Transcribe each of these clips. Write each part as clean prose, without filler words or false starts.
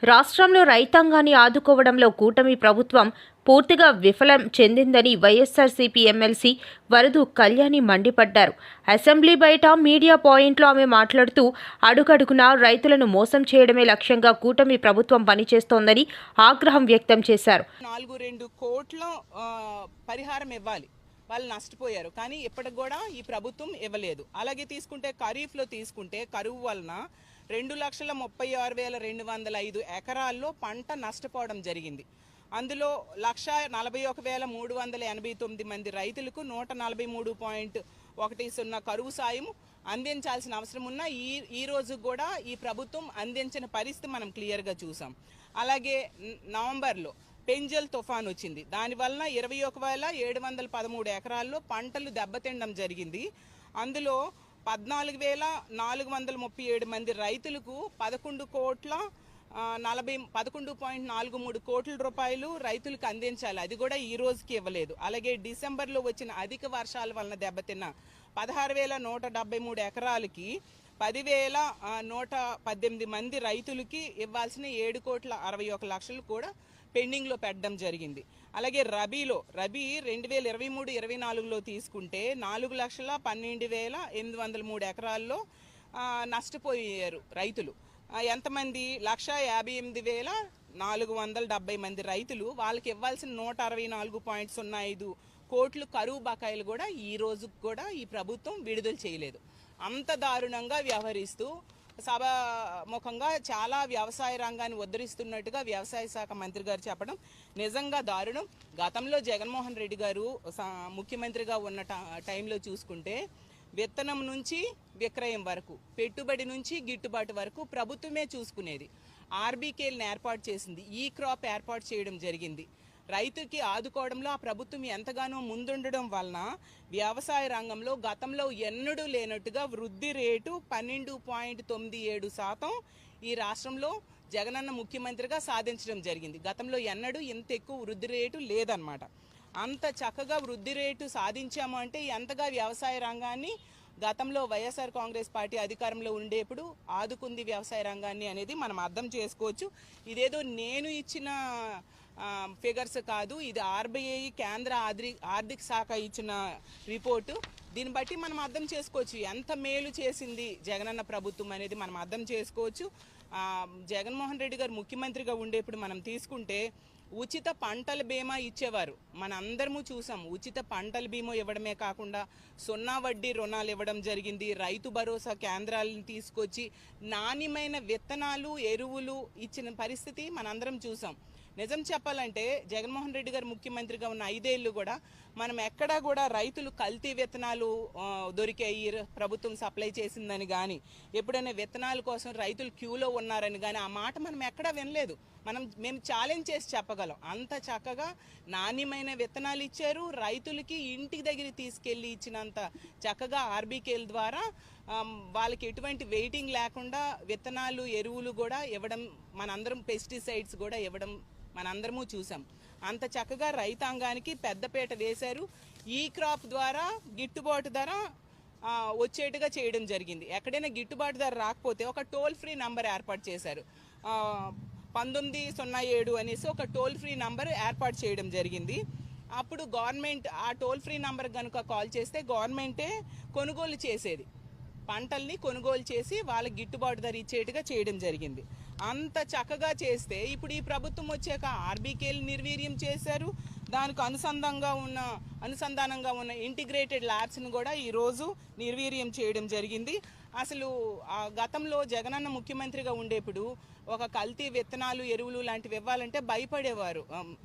రాష్ట్రంలో రైతాంగాన్ని ఆదుకోవడంలో కూటమి ప్రభుత్వం పూర్తిగా విఫలం చెందిందని వైఎస్ఆర్సీపీ ఎమ్మెల్సీ వరదు కళ్యాణి మండిపడ్డారు. అసెంబ్లీ బయట మీడియా పాయింట్లో ఆమె మాట్లాడుతూ అడుగడుగునా రైతులను మోసం చేయడమే లక్ష్యంగా కూటమి ప్రభుత్వం పనిచేస్తోందని ఆగ్రహం వ్యక్తం చేశారు. 4 కోట్ల పరిహారం ఇవ్వాలి, వాళ్ళు నష్టపోయారు, కానీ ఇప్పటికి కూడా ఈ ప్రభుత్వం ఇవ్వలేదు. అలాగే తీసుకుంటే ఖరీఫ్లో తీసుకుంటే కరువు వలన 2,36,205 ఎకరాల్లో పంట నష్టపోవడం జరిగింది. అందులో 1,41,389 మంది రైతులకు 143.10 కరువు సాయం అందించాల్సిన అవసరం ఉన్న ఈ రోజు కూడా ఈ ప్రభుత్వం అందించిన పరిస్థితి మనం క్లియర్గా చూసాం. అలాగే నవంబర్లో పెంజల్ తుఫాన్ వచ్చింది, దానివలన 21,713 ఎకరాల్లో పంటలు దెబ్బతినడం జరిగింది. అందులో 14,437 మంది రైతులకు 11,43 కోట్ల రూపాయలు రైతులకు అందించాలి, అది కూడా ఈ రోజుకి ఇవ్వలేదు. అలాగే డిసెంబర్లో వచ్చిన అధిక వర్షాల వలన దెబ్బతిన్న 16,173 ఎకరాలకి 10,118 మంది రైతులకి ఇవ్వాల్సిన 7,61,00,000 కూడా పెండింగ్లో పెట్టడం జరిగింది. అలాగే రబీ 2023-24లో తీసుకుంటే 4,12,803 ఎకరాల్లో నష్టపోయారు రైతులు. ఎంతమంది? 1,58,470 మంది రైతులు. వాళ్ళకి ఇవ్వాల్సిన 164.05 కోట్లు కరువు బకాయిలు కూడా ఈ రోజు కూడా ఈ ప్రభుత్వం విడుదల చేయలేదు. అంత దారుణంగా వ్యవహరిస్తూ సభాముఖంగా చాలా వ్యవసాయ రంగాన్ని ఉద్ధరిస్తున్నట్టుగా వ్యవసాయ శాఖ మంత్రి గారు చెప్పడం నిజంగా దారుణం. గతంలో జగన్మోహన్ రెడ్డి గారు ముఖ్యమంత్రిగా ఉన్న టైంలో చూసుకుంటే విత్తనం నుంచి విక్రయం వరకు, పెట్టుబడి నుంచి గిట్టుబాటు వరకు ప్రభుత్వమే చూసుకునేది. ఆర్బీకేలను ఏర్పాటు చేసింది, ఈ క్రాప్ ఏర్పాటు చేయడం జరిగింది. రైతుకి ఆదుకోవడంలో ఆ ప్రభుత్వం ఎంతగానో ముందుండడం వలన వ్యవసాయ రంగంలో గతంలో ఎన్నడూ లేనట్టుగా వృద్ధి రేటు 12.97% ఈ రాష్ట్రంలో జగనన్న ముఖ్యమంత్రిగా సాధించడం జరిగింది. గతంలో ఎన్నడూ ఇంత ఎక్కువ వృద్ధి రేటు లేదన్నమాట. అంత చక్కగా వృద్ధి రేటు సాధించాము అంటే ఎంతగా వ్యవసాయ రంగాన్ని గతంలో వైఎస్ఆర్ కాంగ్రెస్ పార్టీ అధికారంలో ఉండేప్పుడు ఆదుకుంది వ్యవసాయ రంగాన్ని అనేది మనం అర్థం చేసుకోవచ్చు. ఇదేదో నేను ఇచ్చిన ఫిగర్స్ కాదు, ఇది ఆర్బీఐ కేంద్ర ఆర్థిక శాఖ ఇచ్చిన రిపోర్టు. దీన్ని బట్టి మనం అర్థం చేసుకోవచ్చు ఎంత మేలు చేసింది జగనన్న ప్రభుత్వం అనేది మనం అర్థం చేసుకోవచ్చు. జగన్మోహన్ రెడ్డి గారు ముఖ్యమంత్రిగా ఉండేప్పుడు మనం తీసుకుంటే ఉచిత పంటల బీమా ఇచ్చేవారు, మన అందరము చూసాం. ఉచిత పంటల బీమా ఇవ్వడమే కాకుండా 0 వడ్డీ రుణాలు ఇవ్వడం జరిగింది. రైతు భరోసా కేంద్రాలను తీసుకొచ్చి నాణ్యమైన విత్తనాలు, ఎరువులు ఇచ్చిన పరిస్థితి మనందరం చూసాం. నిజం చెప్పాలంటే జగన్మోహన్ రెడ్డి గారు ముఖ్యమంత్రిగా ఉన్న 5 ఏళ్ళు కూడా మనం ఎక్కడా కూడా రైతులు కల్తీ విత్తనాలు దొరికాయి ప్రభుత్వం సప్లై చేసిందని కానీ, ఎప్పుడైనా విత్తనాల కోసం రైతులు క్యూలో ఉన్నారని కానీ ఆ మాట మనం ఎక్కడా వినలేదు. మేము ఛాలెంజ్ చేసి చెప్పగలం. అంత చక్కగా నాణ్యమైన విత్తనాలు ఇచ్చారు, రైతులకి ఇంటికి దగ్గర తీసుకెళ్ళి ఇచ్చినంత చక్కగా ఆర్బీకేల ద్వారా వాళ్ళకి ఎటువంటి వెయిటింగ్ లేకుండా విత్తనాలు, ఎరువులు కూడా ఇవ్వడం, మనందరం పెస్టిసైడ్స్ కూడా ఇవ్వడం మనందరము చూసాం. అంత చక్కగా రైతాంగానికి పెద్దపీట వేశారు. ఈ క్రాప్ ద్వారా గిట్టుబాటు ధర వచ్చేట్టుగా చేయడం జరిగింది. ఎక్కడైనా గిట్టుబాటు ధర రాకపోతే ఒక టోల్ ఫ్రీ నంబర్ ఏర్పాటు చేశారు. 1907 అనేసి ఒక టోల్ ఫ్రీ నంబర్ ఏర్పాటు చేయడం జరిగింది. అప్పుడు గవర్నమెంట్ ఆ టోల్ ఫ్రీ నంబర్ కనుక కాల్ చేస్తే గవర్నమెంటే కొనుగోలు చేసేది, పంటల్ని కొనుగోలు చేసి వాళ్ళకి గిట్టుబాటు ధర ఇచ్చేట్టుగా చేయడం జరిగింది. అంత చక్కగా చేస్తే ఇప్పుడు ఈ ప్రభుత్వం వచ్చాక ఆర్బీకేలు నిర్వీర్యం చేశారు. దానికి అనుసంధానంగా ఉన్న ఇంటిగ్రేటెడ్ ల్యాబ్స్ను కూడా ఈరోజు నిర్వీర్యం చేయడం జరిగింది. అసలు గతంలో జగనన్న ముఖ్యమంత్రిగా ఉండేప్పుడు ఒక కల్తీ విత్తనాలు, ఎరువులు లాంటివి ఇవ్వాలంటే భయపడేవారు.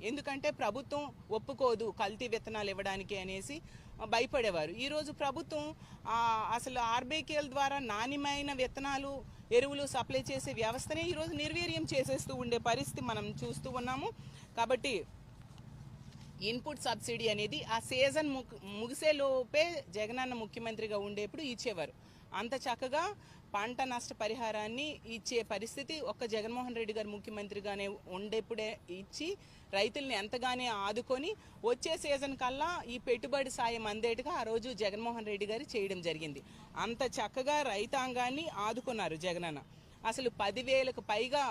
ఎందుకంటే ప్రభుత్వం ఒప్పుకోదు కల్తీ విత్తనాలు ఇవ్వడానికి అనేసి భయపడేవారు. ఈరోజు ప్రభుత్వం అసలు ఆర్బీకేల ద్వారా నాణ్యమైన విత్తనాలు, ఎరువులు సప్లై చేసే వ్యవస్థనే ఈరోజు నిర్వీర్యం చేసేస్తూ ఉండే పరిస్థితి మనం చూస్తూ ఉన్నాము. కాబట్టి ఇన్పుట్ సబ్సిడీ అనేది ఆ సీజన్ ముగిసేలోపే జగనన్న ముఖ్యమంత్రిగా ఉండేప్పుడు ఇచ్చేవారు. అంత చక్కగా పంట నష్ట పరిహారాన్ని ఇచ్చే పరిస్థితి ఒక్క జగన్మోహన్ రెడ్డి గారు ముఖ్యమంత్రిగానే ఉండేప్పుడే ఇచ్చి రైతుల్ని ఎంతగానే ఆదుకొని వచ్చే సీజన్ కల్లా ఈ పెట్టుబడి సాయం అందేట్టుగా ఆ రోజు జగన్మోహన్ రెడ్డి గారు చేయడం జరిగింది. అంత చక్కగా రైతాంగాన్ని ఆదుకున్నారు జగనన్న. అసలు 10,000కు పైగా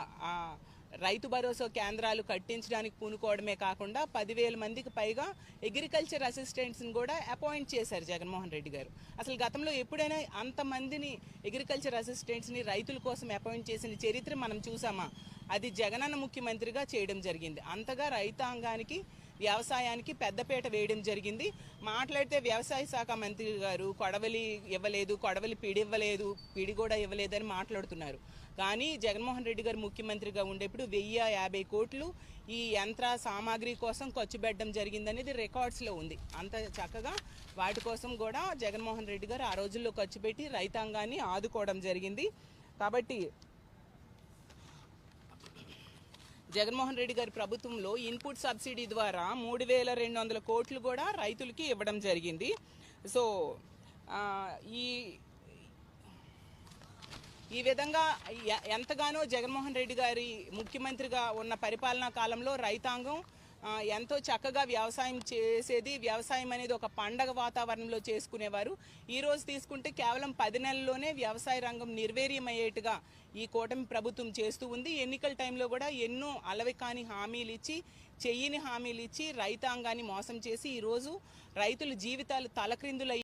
రైతు భరోసా కేంద్రాలు కట్టించడానికి పూనుకోవడమే కాకుండా 10,000 మందికి పైగా అగ్రికల్చర్ అసిస్టెంట్స్ని కూడా అపాయింట్ చేశారు జగన్మోహన్ రెడ్డి గారు. అసలు గతంలో ఎప్పుడైనా అంతమందిని అగ్రికల్చర్ అసిస్టెంట్స్ని రైతుల కోసం అపాయింట్ చేసిన చరిత్ర మనం చూసామా? అది జగనన్న ముఖ్యమంత్రిగా చేయడం జరిగింది. అంతగా రైతాంగానికి వ్యవసాయానికి పెద్దపీట వేయడం జరిగింది. మాట్లాడితే వ్యవసాయ శాఖ మంత్రి గారు కొడవలి ఇవ్వలేదు, కొడవలి పిడి ఇవ్వలేదు, పిడి కూడా ఇవ్వలేదని మాట్లాడుతున్నారు. కానీ జగన్మోహన్ రెడ్డి గారు ముఖ్యమంత్రిగా ఉండేప్పుడు 1050 కోట్లు ఈ యంత్ర సామాగ్రి కోసం ఖర్చు పెట్టడం జరిగిందనేది రికార్డ్స్లో ఉంది. అంత చక్కగా వాటి కోసం కూడా జగన్మోహన్ రెడ్డి గారు ఆ రోజుల్లో ఖర్చు పెట్టి రైతాంగాన్ని ఆదుకోవడం జరిగింది. కాబట్టి జగన్మోహన్ రెడ్డి గారి ప్రభుత్వంలో ఇన్పుట్ సబ్సిడీ ద్వారా 3,200 కోట్లు కూడా రైతులకి ఇవ్వడం జరిగింది. సో ఈ విధంగా ఎంతగానో జగన్మోహన్ రెడ్డి గారి ముఖ్యమంత్రిగా ఉన్న పరిపాలనా కాలంలో రైతాంగం ఎంతో చక్కగా వ్యవసాయం చేసేది. వ్యవసాయం అనేది ఒక పండగ వాతావరణంలో చేసుకునేవారు. ఈరోజు తీసుకుంటే కేవలం 10 నెలల్లోనే వ్యవసాయ రంగం నిర్వీర్యమయ్యేట్టుగా ఈ కూటమి ప్రభుత్వం చేస్తూ ఉంది. ఎన్నికల టైంలో కూడా ఎన్నో అలవికాని హామీలు ఇచ్చి, చెయ్యని హామీలు ఇచ్చి రైతాంగాన్ని మోసం చేసి ఈరోజు రైతుల జీవితాలు తలక్రిందులయ్యి